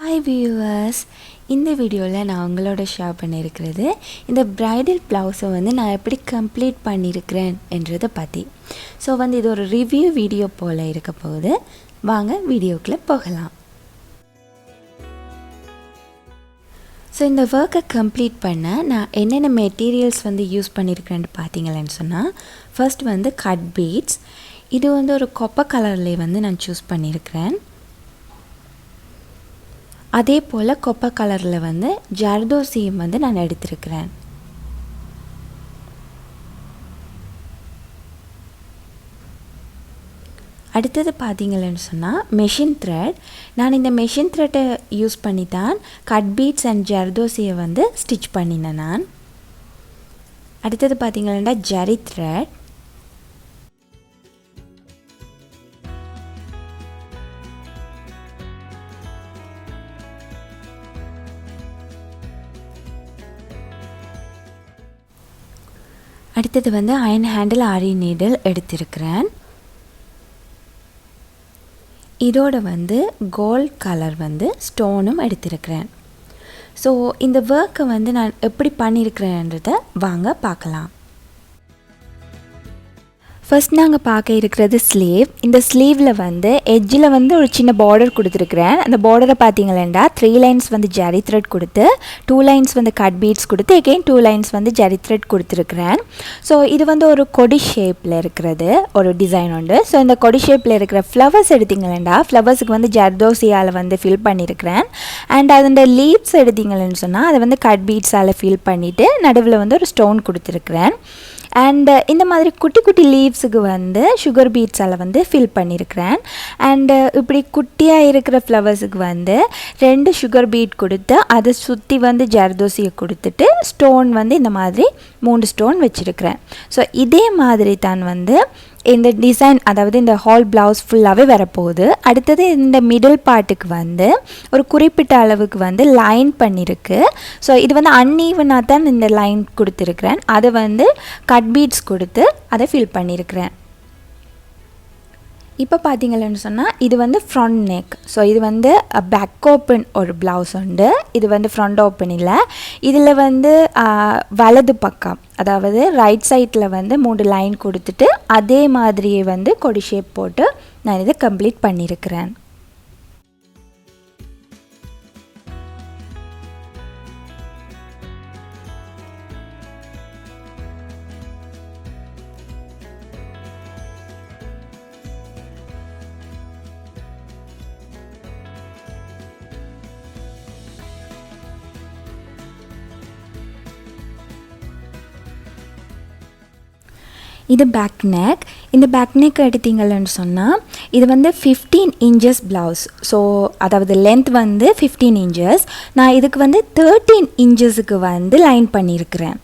Hi viewers, இந்த வீடியோவில் நான் உங்களோட ஷேர் பண்ணியிருக்கிறது இந்த பிரைடல் ப்ளவுஸை நான் எப்படி கம்ப்ளீட் பண்ணியிருக்கிறேன் என்றதை பற்றி. ஸோ இது ஒரு ரிவ்யூ வீடியோ போல் இருக்க போகுது. வாங்க வீடியோக்குள்ளே போகலாம். ஸோ இந்த ஒர்க்கை கம்ப்ளீட் பண்ண நான் என்னென்ன மெட்டீரியல்ஸ் யூஸ் பண்ணியிருக்கிறேன்னு பார்த்தீங்களேன்னு சொன்னால், ஃபர்ஸ்ட் கட் பீட்ஸ். இது ஒரு கொப்பை கலர்லேயே நான் சூஸ் பண்ணியிருக்கிறேன். அதே போல் கொப்பை கலரில் ஜர்தோசியும் நான் எடுத்திருக்கிறேன். அடுத்தது பார்த்தீங்களேன்னு சொன்னால் மெஷின் த்ரெட். நான் இந்த மெஷின் த்ரெட்டை யூஸ் பண்ணி தான் கட் பீட்ஸ் அண்ட் ஜர்தோசியை ஸ்டிச் பண்ணினேன் நான். அடுத்தது பார்த்தீங்கன்னா ஜரி த்ரெட். அடுத்தது அயன் ஹேண்டில் ஆரி நீடில் எடுத்திருக்கிறேன். இதோட கோல்ட் கலர் ஸ்டோனும் எடுத்திருக்கிறேன். ஸோ இந்த ஒர்க்கை நான் எப்படி பண்ணியிருக்கிறேன்றதை வாங்க பார்க்கலாம். ஃபர்ஸ்ட் நாங்கள் பார்க்க இருக்கிறது ஸ்லீவ். இந்த ஸ்லீவில் எட்ஜில் ஒரு சின்ன பார்டர் கொடுத்துருக்குறேன். அந்த பார்டரை பார்த்தீங்களா 3 லைன்ஸ் ஜரி த்ரெட் கொடுத்து 2 லைன்ஸ் கட் பீட்ஸ் கொடுத்து எகெயின் 2 லைன்ஸ் ஜரி த்ரெட் கொடுத்துருக்குறேன். ஸோ இது ஒரு கொடி ஷேப்பில் இருக்கிறது ஒரு டிசைன் உண்டு. ஸோ இந்த கொடி ஷேப்பில் இருக்கிற ஃப்ளவர்ஸ் எடுத்திங்களா, ஃப்ளவர்ஸுக்கு ஜர்தோசியால் ஃபில் பண்ணியிருக்கிறேன். அண்ட் அதோட லீவ்ஸ் எடுத்திங்கன்னு சொன்னால் அதை கட் பீட்ஸால் ஃபில் பண்ணிவிட்டு நடுவில் ஒரு ஸ்டோன் கொடுத்துருக்குறேன். அண்ட் இந்த மாதிரி குட்டி குட்டி லீவ்ஸுக்கு சுகர் பீட்ஸால் ஃபில் பண்ணியிருக்கிறேன். அண்டு இப்படி குட்டியாக இருக்கிற ஃப்ளவர்ஸுக்கு 2 சுகர் பீட் கொடுத்து அதை சுற்றி ஜர்தோசியை கொடுத்துட்டு ஸ்டோன் இந்த மாதிரி 3 ஸ்டோன் வச்சுருக்கிறேன். ஸோ இதே மாதிரி தான் இந்த டிசைன், அதாவது இந்த ஹால் ப்ளவுஸ் ஃபுல்லாகவே வரப்போகுது. அடுத்தது இந்த மிடில் பார்ட்டுக்கு ஒரு குறிப்பிட்ட அளவுக்கு லைன் பண்ணியிருக்கு. ஸோ இது அன்ஈவனாக தான் இந்த லைன் கொடுத்துருக்குறேன். அதை கட் பீட்ஸ் கொடுத்து அதை ஃபில் பண்ணியிருக்கிறேன். இப்போ பார்த்தீங்கன்னு சொன்னால் இது ஃப்ரண்ட் நெக். ஸோ இது பேக் ஓப்பன் ஒரு ப்ளவுஸ் உண்டு. இது ஃப்ரண்ட் ஓப்பன் இல்லை. இதில் வலது பக்கம், அதாவது ரைட் சைடில் 3 லைன் கொடுத்துட்டு அதே மாதிரியே கொடி ஷேப் போட்டு நான் இதை கம்ப்ளீட் பண்ணியிருக்கிறேன். இது பேக் நெக். இந்த பேக் நெக் எடுத்தீங்கன்னு சொன்னால் இது 15 இன்ச்சஸ் ப்ளவுஸ். ஸோ அதாவது லென்த் 15 இன்ச்சஸ். நான் இதுக்கு 13 இன்ச்சஸுக்கு லைன் பண்ணியிருக்கிறேன்.